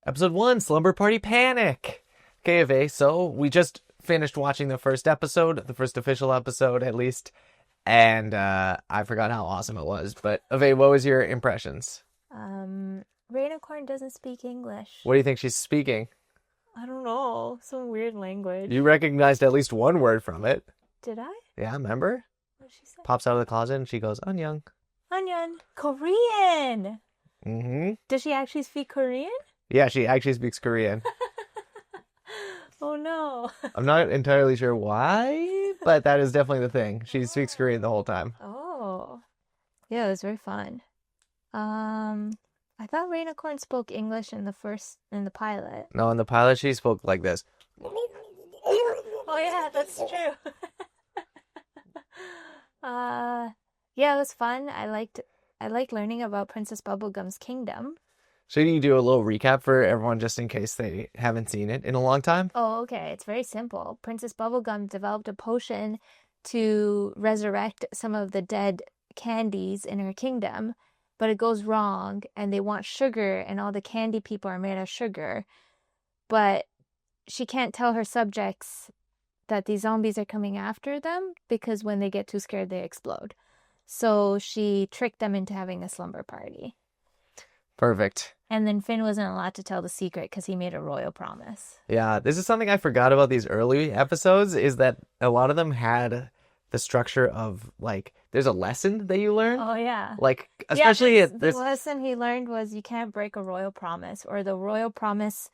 Episode 1, Slumber Party Panic. Okay, Avvai, so we just finished watching the first episode, the first official episode at least, and I forgot how awesome it was. But Avvai, what was your impressions? Rainicorn doesn't speak English. What do you think she's speaking? I don't know. Some weird language. You recognized at least one word from it. Did I? Yeah, remember? What did she say? Pops out of the closet and she goes, Annyeong. Onion. Korean! Mm-hmm. Does she actually speak Korean? Yeah, she actually speaks Korean. Oh no. I'm not entirely sure why, but that is definitely the thing. She speaks Korean the whole time. Oh. Yeah, it was very fun. I thought Rainicorn spoke English in the pilot. No, in the pilot she spoke like this. Oh yeah, that's true. Yeah, it was fun. I liked learning about Princess Bubblegum's kingdom. So you do a little recap for everyone just in case they haven't seen it in a long time? Oh, okay. It's very simple. Princess Bubblegum developed a potion to resurrect some of the dead candies in her kingdom, but it goes wrong and they want sugar and all the candy people are made of sugar. But she can't tell her subjects that these zombies are coming after them because when they get too scared, they explode. So she tricked them into having a slumber party. Perfect. And then Finn wasn't allowed to tell the secret because he made a royal promise. Yeah, this is something I forgot about these early episodes, is that a lot of them had the structure of, like, there's a lesson that you learn. Oh, yeah. Like, especially the lesson he learned was you can't break a royal promise, or the royal promise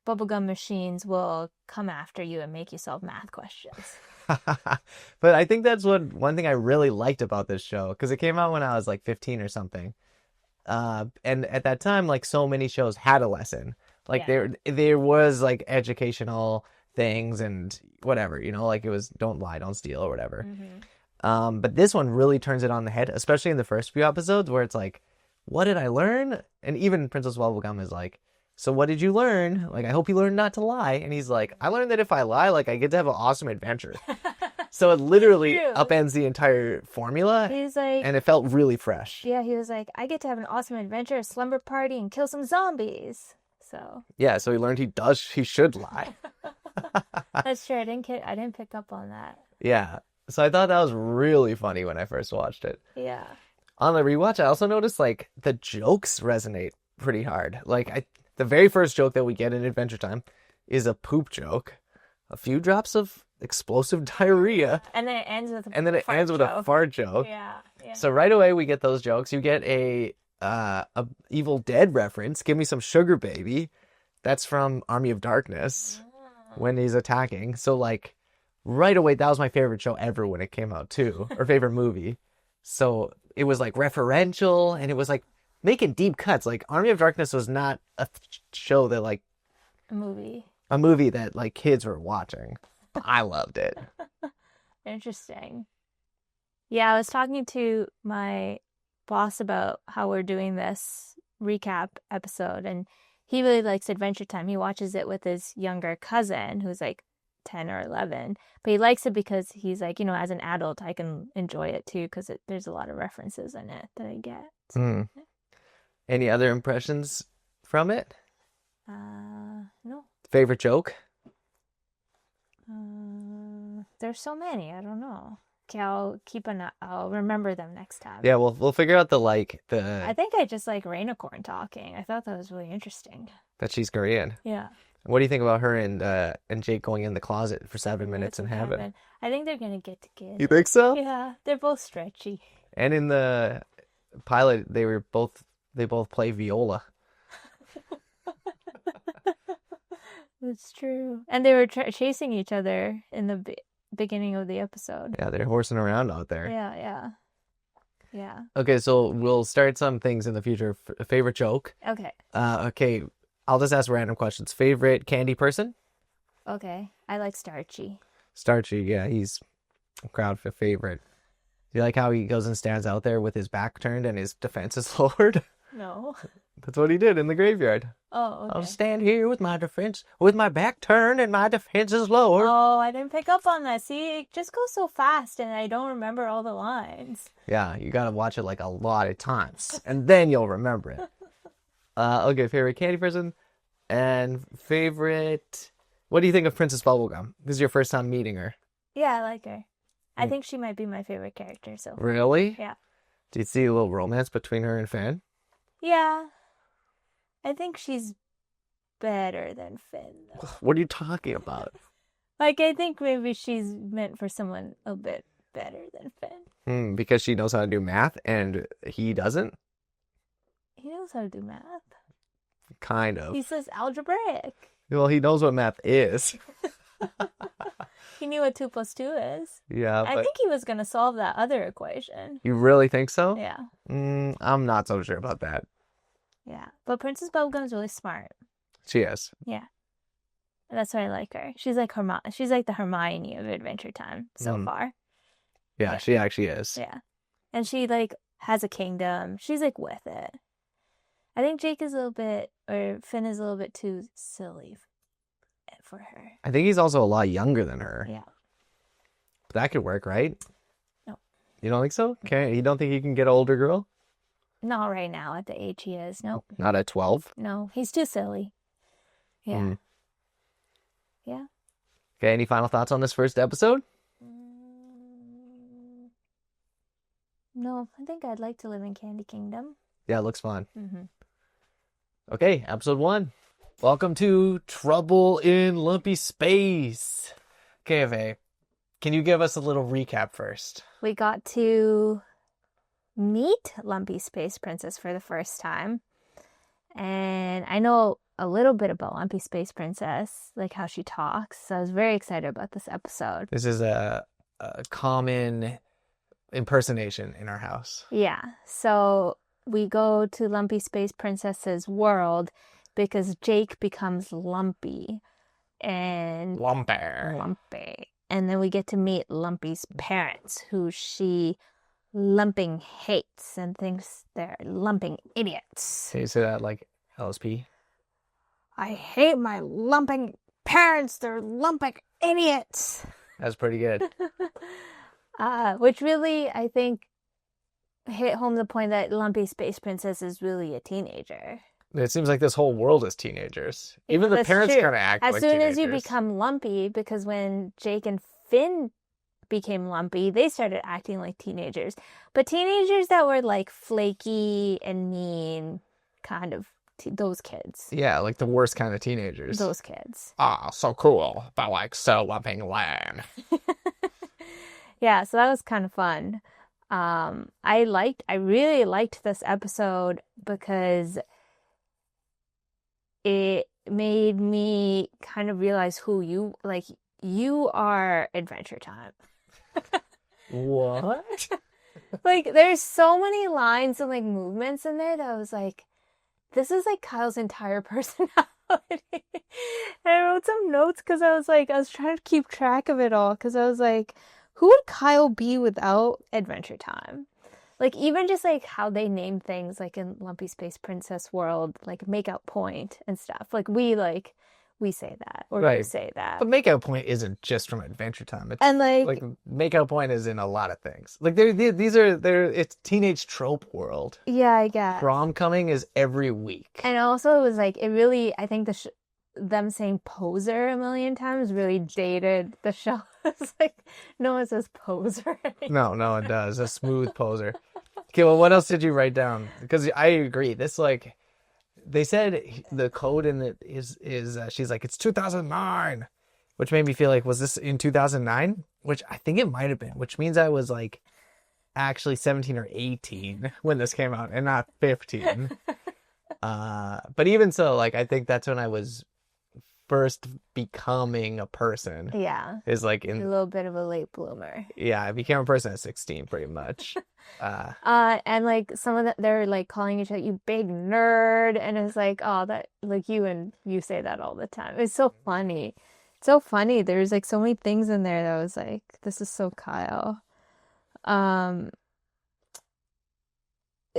bubblegum machines will come after you and make you solve math questions. But I think that's one thing I really liked about this show, because it came out when I was like 15 or something. And at that time, like, so many shows had a lesson. Like, Yeah. there was like educational things and whatever, you know, like it was don't lie, don't steal or whatever. Mm-hmm. But this one really turns it on the head, especially in the first few episodes where it's like, what did I learn? And even Princess Bubblegum is like, so what did you learn? Like, I hope you learned not to lie. And he's like, I learned that if I lie, like, I get to have an awesome adventure. So it literally True. upends the entire formula. He's like, And it felt really fresh. yeah, he was like, I get to have an awesome adventure, a slumber party, and kill some zombies. So Yeah, so he learned he should lie. that's true. I didn't pick up on that. Yeah. So I thought that was really funny when I first watched it. Yeah. On the rewatch, I also noticed, like, the jokes resonate pretty hard. Like, the very first joke that we get in Adventure Time is a poop joke. A few drops of explosive diarrhea. And then it ends with a fart joke. Yeah. So right away we get those jokes. You get a Evil Dead reference. Give me some sugar, baby. That's from Army of Darkness when he's attacking. So, like, right away, that was my favorite show ever when it came out too, or favorite movie. So it was like referential, and it was like making deep cuts. Like, Army of Darkness was not a show that, like, A movie that, like, kids were watching. I loved it. Interesting. Yeah, I was talking to my boss about how we're doing this recap episode, and he really likes Adventure Time. He watches it with his younger cousin, who's like 10 or 11. But he likes it because he's like, you know, as an adult, I can enjoy it too, because there's a lot of references in it that I get. So, Any other impressions from it? No. Favorite joke? There's so many. I don't know. Okay, I'll remember them next time. Yeah, we'll figure out I think I just like Rainicorn talking. I thought that was really interesting. that she's Korean. Yeah. What do you think about her and Jake going in the closet for 7 minutes in heaven? I think they're gonna get together. You think so? Yeah, they're both stretchy. And in the pilot, they both play viola. That's true. And they were chasing each other in the beginning of the episode. Yeah, they're horsing around out there. Yeah. Okay, so we'll start some things in the future. Favorite joke? Okay. Okay, I'll just ask random questions. Favorite candy person? Okay. I like Starchy. Starchy, yeah, he's a crowd favorite. Do you like how he goes and stands out there with his back turned and his defense is lowered? No. That's what he did in the graveyard. Oh, okay. I'll stand here with my back turned and my defense is lowered. Oh, I didn't pick up on that. See, it just goes so fast and I don't remember all the lines. Yeah, you gotta watch it like a lot of times, and then you'll remember it. Okay, favorite candy person? And favorite... What do you think of Princess Bubblegum? This is your first time meeting her. Yeah, I like her. I think she might be my favorite character so far. Really? Yeah. Do you see a little romance between her and Finn? Yeah. I think she's better than Finn, though. What are you talking about? Like, I think maybe she's meant for someone a bit better than Finn. Because she knows how to do math and he doesn't? He knows how to do math. Kind of. He says algebraic. Well, he knows what math is. He knew what 2 + 2 is. Yeah, I think he was going to solve that other equation. You really think so? Yeah. I'm not so sure about that. Yeah. But Princess Bubblegum is really smart. She is. Yeah. That's why I like her. She's like she's like the Hermione of Adventure Time so far. Yeah, she actually is. Yeah. And she like has a kingdom. She's like with it. I think Jake is a little bit, or Finn is a little bit too silly for her. I think he's also a lot younger than her. Yeah. But that could work, right? No. You don't think so? Okay. You don't think he can get an older girl? Not right now at the age he is. Nope. Not at 12? No, he's too silly. Yeah. Yeah. Okay, any final thoughts on this first episode? No, I think I'd like to live in Candy Kingdom. Yeah, it looks fun. Mm-hmm. Okay, episode 1. Welcome to Trouble in Lumpy Space. Okay, Avvai, can you give us a little recap first? We got to meet Lumpy Space Princess for the first time. And I know a little bit about Lumpy Space Princess, like how she talks. So I was very excited about this episode. This is a common impersonation in our house. Yeah. So we go to Lumpy Space Princess's world because Jake becomes Lumpy. And Lumpy. And then we get to meet Lumpy's parents, who she lumping hates and thinks they're lumping idiots. Can you say that like LSP? I hate my lumping parents. They're lumping idiots. That's pretty good. Which really, I think, hit home the point that Lumpy Space Princess is really a teenager. It seems like this whole world is teenagers. Even the That's parents true. kind of act like teenagers. As soon as you become Lumpy, because when Jake and Finn became Lumpy, they started acting like teenagers. But teenagers that were like flaky and mean, kind of those kids. Yeah, like the worst kind of teenagers. Those kids. Ah, so cool, but like so lumping land. Yeah, so that was kind of fun. I really liked this episode because it made me kind of realize who you are Adventure Time. What? Like, there's so many lines and like movements in there that I was like, this is like Kyle's entire personality. And I wrote some notes because I was trying to keep track of it all, because I was like, who would Kyle be without Adventure Time? Like, even just like how they name things, like in Lumpy Space Princess world, like Makeout Point and stuff. Like we say that, or Right. you say that. But Makeout Point isn't just from Adventure Time. It's And like Makeout Point is in a lot of things. Like it's teenage trope world. yeah, I guess. Prom coming is every week. And also, it was like, it really, I think them saying poser a million times really dated the show. It's like, no one says poser anymore. No, it does. A smooth poser. Okay, well, what else did you write down? Because I agree. This, like, they said the code in it is she's like, it's 2009, which made me feel like, was this in 2009? Which I think it might have been, which means I was like actually 17 or 18 when this came out and not 15. But even so, like, I think that's when I was first becoming a person. Yeah. Is like A little bit of a late bloomer. Yeah, I became a person at 16 pretty much. And like some of them, they're like calling each other, you big nerd. And it's like, oh, that, like you say that all the time. It's so funny. It's so funny. There's like so many things in there that I was like, this is so Kyle.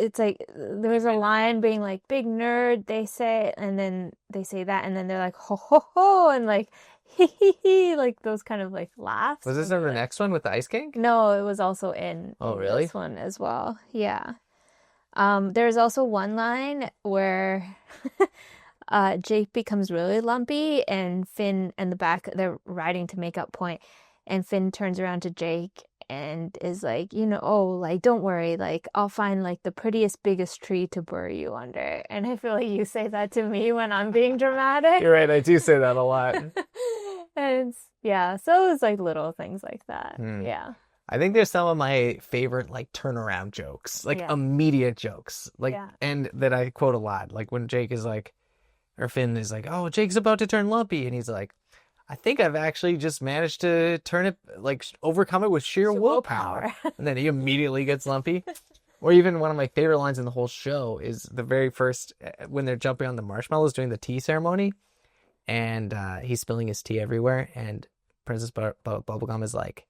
It's like there's a line being like big nerd, they say, and then they say that, and then they're like ho ho ho, and like hee hee hee, like those kind of like laughs. Was this in the next one with the Ice King? No, it was also in really? This one as well. Yeah. There's also one line where Jake becomes really lumpy, and Finn and the back, they're riding to make up point, and Finn turns around to Jake and is like, oh, like, don't worry, like, I'll find like the prettiest, biggest tree to bury you under. And I feel like you say that to me when I'm being dramatic. You're right, I do say that a lot. And so it's like little things like that. Yeah. I think there's some of my favorite like turnaround jokes, like immediate jokes, like, and that I quote a lot, like when Jake is like, or Finn is like, oh, Jake's about to turn lumpy, and he's like, I think I've actually just managed to turn it, like, overcome it with sheer willpower. And then he immediately gets lumpy. Or even one of my favorite lines in the whole show is the very first, when they're jumping on the marshmallows during the tea ceremony, and he's spilling his tea everywhere, and Princess Bubblegum is like,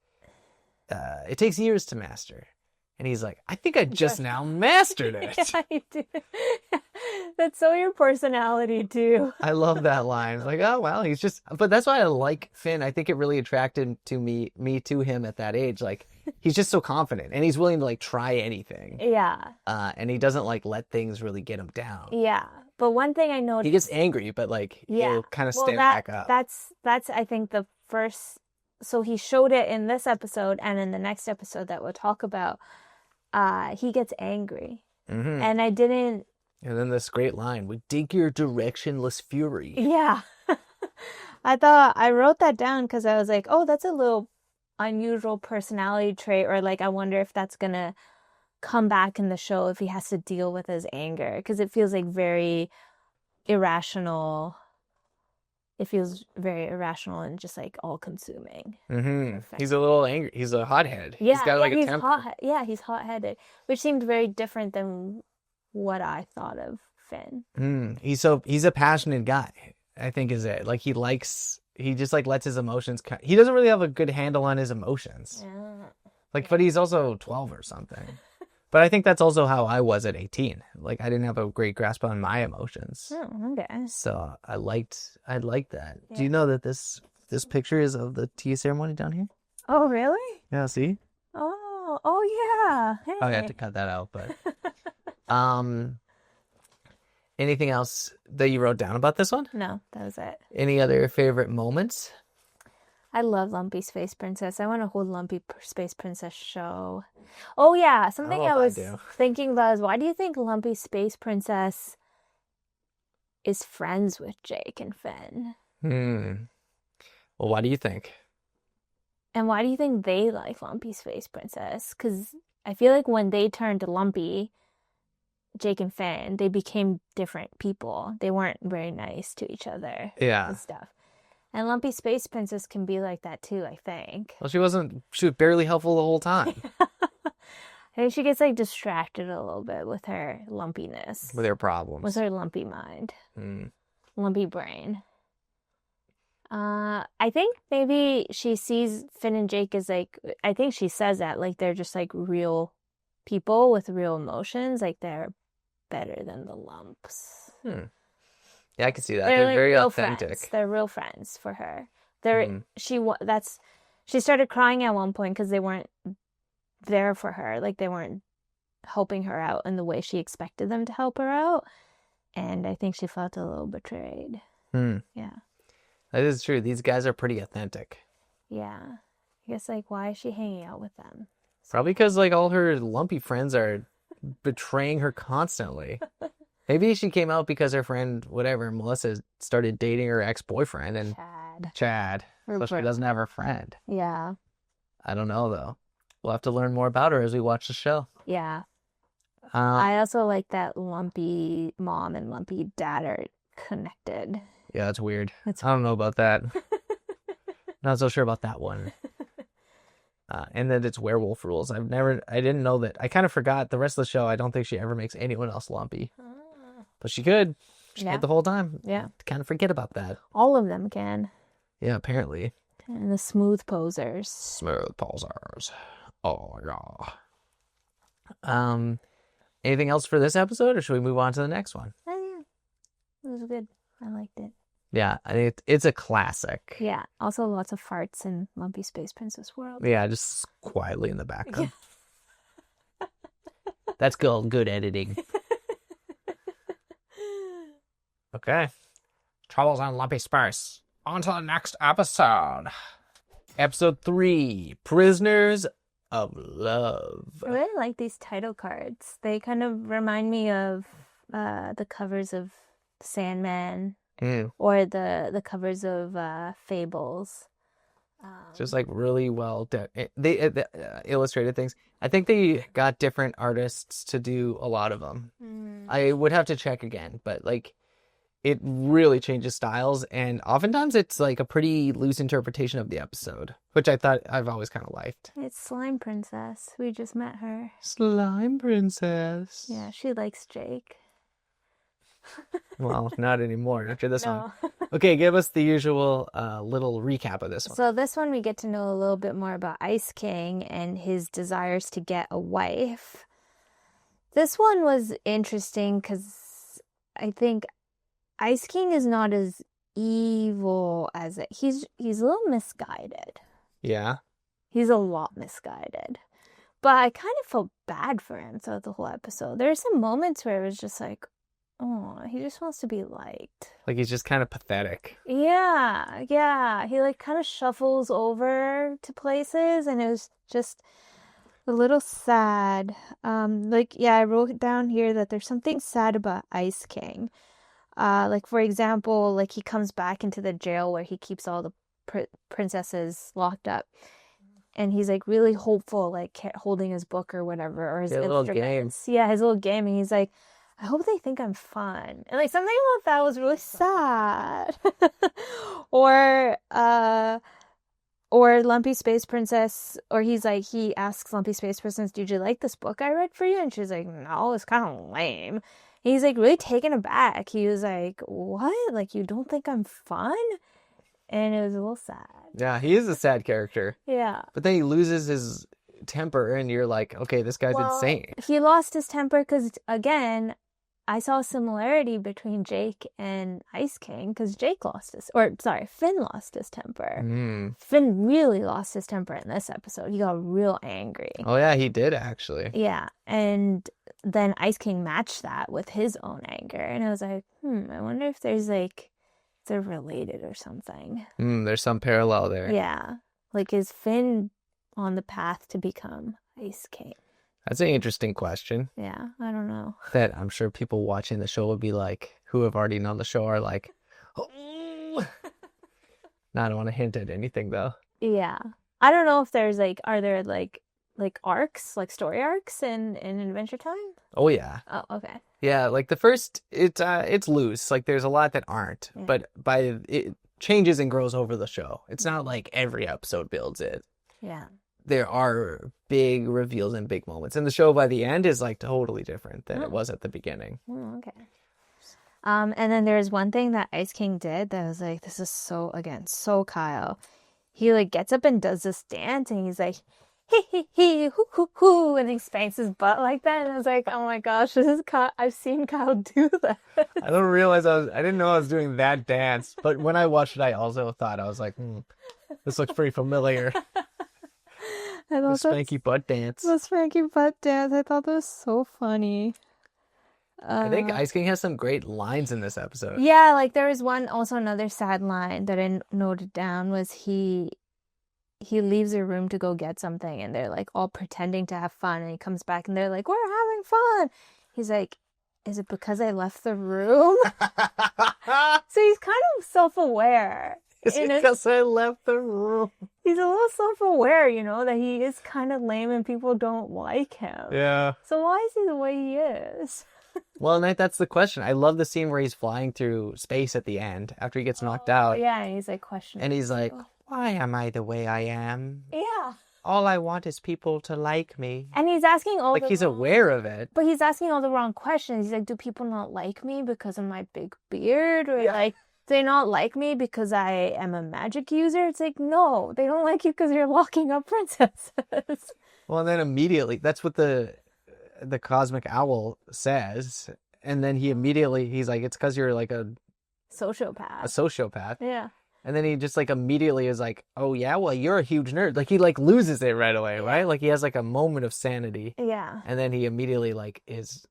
it takes years to master. And he's like, I think I just now mastered it. Yeah, you do. That's so your personality, too. I love that line. It's like, oh, well, he's just... But that's why I like Finn. I think it really attracted to me to him at that age. Like, he's just so confident. And he's willing to, like, try anything. Yeah. And he doesn't, like, let things really get him down. Yeah. But one thing I noticed... He gets angry, but, like, he'll kind of stand back up. That's, I think, the first... So he showed it in this episode, and in the next episode that we'll talk about, he gets angry. Mm-hmm. And I didn't... And then this great line, we dig your directionless fury. Yeah. I wrote that down because I was like, oh, that's a little unusual personality trait, or like, I wonder if that's going to come back in the show if he has to deal with his anger, because it feels like very irrational. It feels very irrational and just like all consuming. Mm-hmm. He's a little angry. He's a hothead. Yeah, he's got like a temper. He's hot-headed, which seemed very different than what I thought of Finn. He's a passionate guy, I think is it. Like he just like lets his emotions he doesn't really have a good handle on his emotions. Yeah. But he's also 12 or something. But I think that's also how I was at 18. Like I didn't have a great grasp on my emotions. Oh, okay. So I liked that. Yeah. Do you know that this picture is of the tea ceremony down here? Oh, really? Yeah, see? Oh yeah. Hey. I have to cut that out, but anything else that you wrote down about this one? No, that was it. Any other favorite moments? I love Lumpy Space Princess. I want a whole Lumpy Space Princess show. Oh yeah, something I was thinking about is, why do you think Lumpy Space Princess is friends with Jake and Finn? Well, why do you think? And why do you think they like Lumpy Space Princess? Because I feel like when they turned lumpy, Jake and Finn, they became different people. They weren't very nice to each other. Yeah. And stuff. And Lumpy Space Princess can be like that too, I think. Well, she was barely helpful the whole time. I think she gets like distracted a little bit with her lumpiness. With her problems. With her lumpy mind. Lumpy brain. I think maybe she sees Finn and Jake as like, I think she says that, like they're just like real people with real emotions. Like they're better than the lumps. Yeah, I can see that. They're like very authentic. Friends. They're real friends for her. She started crying at one point because they weren't there for her. Like they weren't helping her out in the way she expected them to help her out. And I think she felt a little betrayed. Yeah. That is true. These guys are pretty authentic. Yeah. I guess like, why is she hanging out with them? Probably because like all her lumpy friends are betraying her constantly. Maybe she came out because her friend, whatever, Melissa, started dating her ex-boyfriend. And Chad. So she doesn't have her friend. Yeah. I don't know, though. We'll have to learn more about her as we watch the show. Yeah. I also like that lumpy mom and lumpy dad are connected. Yeah, that's weird. I don't know about that. Not so sure about that one. And then it's werewolf rules. I didn't know that. I kind of forgot the rest of the show. I don't think she ever makes anyone else lumpy. But she could. She could the whole time. Yeah. Kind of forget about that. All of them can. Yeah, apparently. And the smooth posers. Smooth posers. Oh, yeah. Anything else for this episode, or should we move on to the next one? Oh, yeah. It was good. I liked it. Yeah, it's a classic. Yeah. Also lots of farts in Lumpy Space Princess World. Yeah, just quietly in the background. Yeah. That's called good editing. Okay. Troubles on Lumpy Space. On to the next episode. Episode 3, Prisoners of Love. I really like these title cards. They kind of remind me of the covers of Sandman or the covers of Fables. Just like really well they illustrated things. I think they got different artists to do a lot of them. I would have to check again, but like it really changes styles, and oftentimes it's like a pretty loose interpretation of the episode, which I've always kind of liked. It's Slime Princess. We just met her. Slime Princess. Yeah, she likes Jake. Well, not anymore after this No. one. Okay, give us the usual little recap of this one. So this one we get to know a little bit more about Ice King and his desires to get a wife. This one was interesting because I think Ice King is not as evil as it. He's a little misguided. Yeah. He's a lot misguided. But I kind of felt bad for him throughout the whole episode. There are some moments where it was just like, oh, he just wants to be liked. Like he's just kind of pathetic. Yeah. He like kind of shuffles over to places, and it was just a little sad. I wrote down here that there's something sad about Ice King. Like for example, like he comes back into the jail where he keeps all the princesses locked up, and he's like really hopeful, like holding his book or whatever, or his little game. instruments. Yeah, his little game, and he's like, I hope they think I'm fun. And like something about that was really sad. Or Lumpy Space Princess, or he asks Lumpy Space Princess, did you like this book I read for you? And she's like, no, it's kind of lame. He's like really taken aback. He was like, what? Like, you don't think I'm fun? And it was a little sad. Yeah, he is a sad character. Yeah. But then he loses his temper, and you're like, okay, this guy's insane. He lost his temper because, again, I saw a similarity between Jake and Ice King because Finn lost his temper. Finn really lost his temper in this episode. He got real angry. Oh, yeah, he did actually. Yeah, and then Ice King matched that with his own anger. And I was like, I wonder if they're related or something. There's some parallel there. Yeah, like is Finn on the path to become Ice King? That's an interesting question. Yeah, I don't know. That I'm sure people watching the show would be like, who have already known the show are like, oh. No, I don't want to hint at anything though. Yeah. I don't know if there's are there arcs, like story arcs in Adventure Time? Oh yeah. Oh, okay. Yeah, like the first, it's loose. Like there's a lot that aren't, but it changes and grows over the show. It's not like every episode builds it. Yeah. There are big reveals and big moments. And the show by the end is like totally different than it was at the beginning. Oh, okay. And then there's one thing that Ice King did that was like, this is so Kyle. He like gets up and does this dance, and he's like, hee, hoo, hoo, hoo, and he spanks his butt like that. And I was like, oh my gosh, this is Kyle. I've seen Kyle do that. I don't realize I didn't know I was doing that dance. But when I watched it, I also thought, I was like, this looks pretty familiar. The spanky butt dance. The spanky butt dance. I thought that was so funny. I think Ice King has some great lines in this episode. Yeah, like there was another sad line that I noted down was he leaves their room to go get something, and they're like all pretending to have fun, and he comes back and they're like, we're having fun. He's like, is it because I left the room? So he's kind of self-aware. Is it because I left the room? He's a little self-aware, that he is kind of lame and people don't like him. Yeah. So why is he the way he is? Well, that's the question. I love the scene where he's flying through space at the end after he gets knocked out. Yeah, and he's like questioning. And he's like, why am I the way I am? Yeah. All I want is people to like me. And he's asking all he's aware of it. But he's asking all the wrong questions. He's like, do people not like me because of my big beard? Or do they not like me because I am a magic user? It's like, no, they don't like you because you're locking up princesses. Well, and then immediately, that's what the cosmic owl says. And then he's like, it's because you're like a sociopath. Yeah. And then he just like immediately is like, oh yeah, well, you're a huge nerd. Like he like loses it right away, right? Like he has like a moment of sanity. Yeah. And then he immediately like is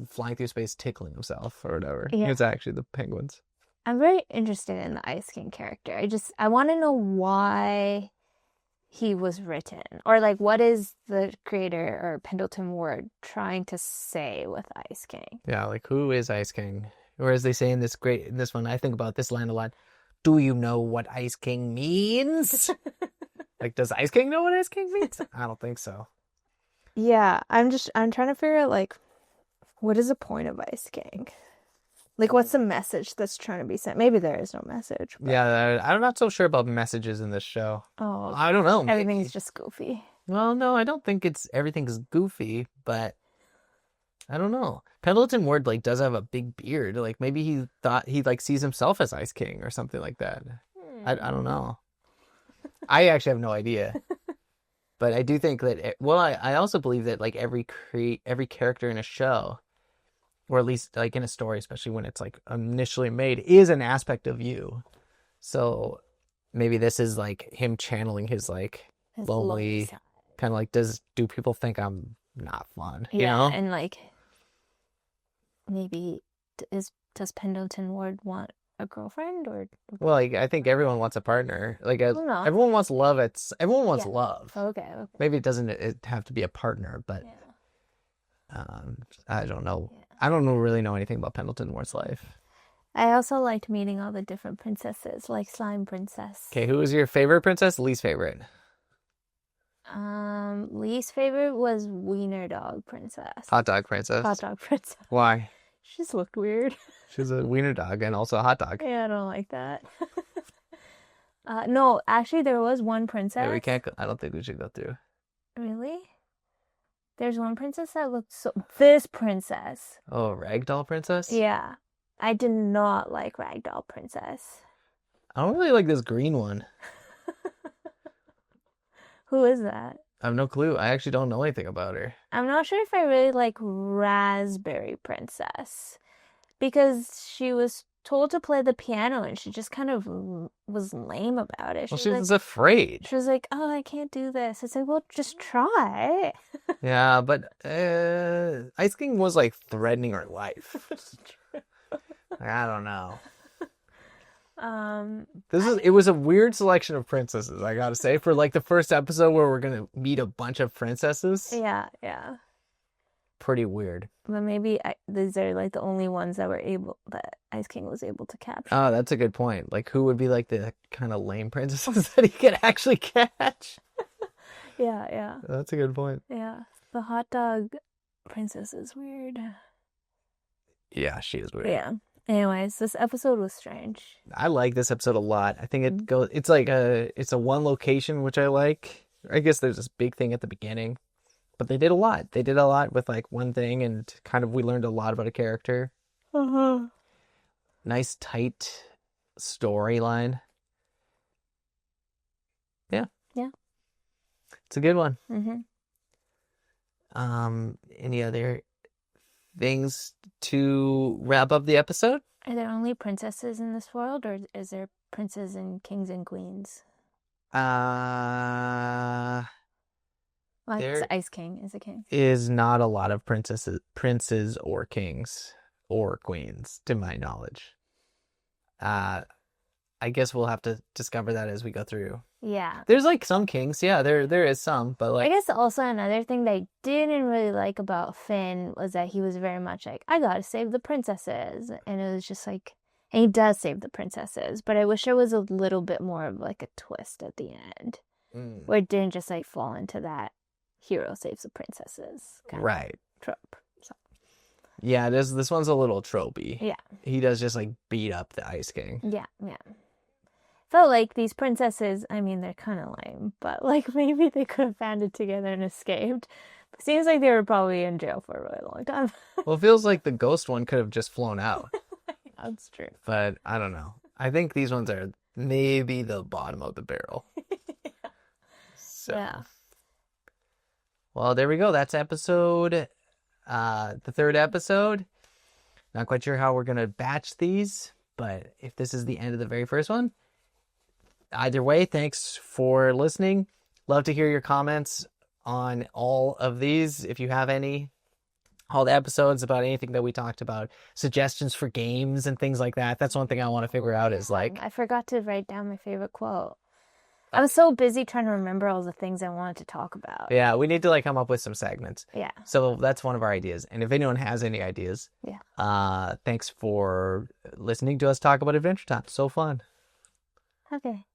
flying through space tickling himself or whatever. Yeah. It's actually the penguins. I'm very interested in the Ice King character. I want to know why he was written, or like what is the creator or Pendleton Ward trying to say with Ice King? Yeah, like who is Ice King? Or as they say in this one, I think about this line a lot. Do you know what Ice King means? Like, does Ice King know what Ice King means? I don't think so. Yeah, I'm trying to figure out like what is the point of Ice King? Like, what's the message that's trying to be sent? Maybe there is no message. But... Yeah, I'm not so sure about messages in this show. Oh, I don't know. Everything's just goofy. Well, no, I don't think everything's goofy, but I don't know. Pendleton Ward like does have a big beard. Like maybe he thought he like sees himself as Ice King or something like that. I don't know. I actually have no idea. But I do think that I also believe that like every character in a show, or at least like in a story, especially when it's like initially made, is an aspect of you. So maybe this is like him channeling his like lonely kind of like, do people think I'm not fun? Yeah, you know? and like maybe does Pendleton Ward want a girlfriend or? Well, like, I think everyone wants a partner. Like everyone wants love. Everyone wants love. Okay. Maybe it doesn't have to be a partner, but I don't know. Yeah. I don't really know anything about Pendleton Ward's life. I also liked meeting all the different princesses, like Slime Princess. Okay, who was your favorite princess? Least favorite? Least favorite was Wiener Dog Princess. Hot Dog Princess. Hot Dog Princess. Why? She just looked weird. She's a wiener dog and also a hot dog. Yeah, I don't like that. No, actually, there was one princess. Yeah, we can't. I don't think we should go through. Really? There's one princess that looked so. This princess. Oh, Ragdoll Princess? Yeah. I did not like Ragdoll Princess. I don't really like this green one. Who is that? I have no clue. I actually don't know anything about her. I'm not sure if I really like Raspberry Princess, because she was told to play the piano and she just kind of was lame about it. She was afraid. She was like, oh, I can't do this. It's like, well, just try. Yeah, but Ice King was like threatening her life. I don't know. It was a weird selection of princesses, I gotta say, for like the first episode where we're gonna meet a bunch of princesses. Yeah. Pretty weird. But maybe these are like the only ones that Ice King was able to capture. Oh, that's a good point. Like, who would be like the kind of lame princesses that he could actually catch? Yeah. That's a good point. Yeah, the hot dog princess is weird. Yeah, she is weird. Yeah. Anyways, this episode was strange. I like this episode a lot. I think it's like it's a one location, which I like. I guess there's this big thing at the beginning, but they did a lot. They did a lot with like one thing, and kind of we learned a lot about a character. Nice, tight storyline. Yeah. It's a good one. Any other things to wrap up the episode? Are there only princesses in this world, or is there princes and kings and queens? Well, there Ice King is a king. Is not a lot of princes or kings or queens, to my knowledge. I guess we'll have to discover that as we go through. Yeah. There's like some kings. Yeah, there is some, but like... I guess also another thing that I didn't really like about Finn was that he was very much like, I gotta save the princesses. And it was just like, and he does save the princesses, but I wish there was a little bit more of like a twist at the end. Where it didn't just like fall into that hero saves the princesses kind of trope. So. Yeah, this one's a little tropey. Yeah. He does just like beat up the Ice King. Yeah. Felt like these princesses, I mean, they're kind of lame, but like maybe they could have banded together and escaped. It seems like they were probably in jail for a really long time. Well, it feels like the ghost one could have just flown out. That's true. But I don't know. I think these ones are maybe the bottom of the barrel. So. Yeah. Well, there we go. That's the third episode. Not quite sure how we're going to batch these, but if this is the end of the very first one, either way, thanks for listening. Love to hear your comments on all of these, if you have any. all the episodes about anything that we talked about, suggestions for games and things like that. That's one thing I want to figure out is like, I forgot to write down my favorite quote. I was so busy trying to remember all the things I wanted to talk about. yeah, we need to like come up with some segments. Yeah. So that's one of our ideas. And if anyone has any ideas, thanks for listening to us talk about Adventure Time. So fun. Okay.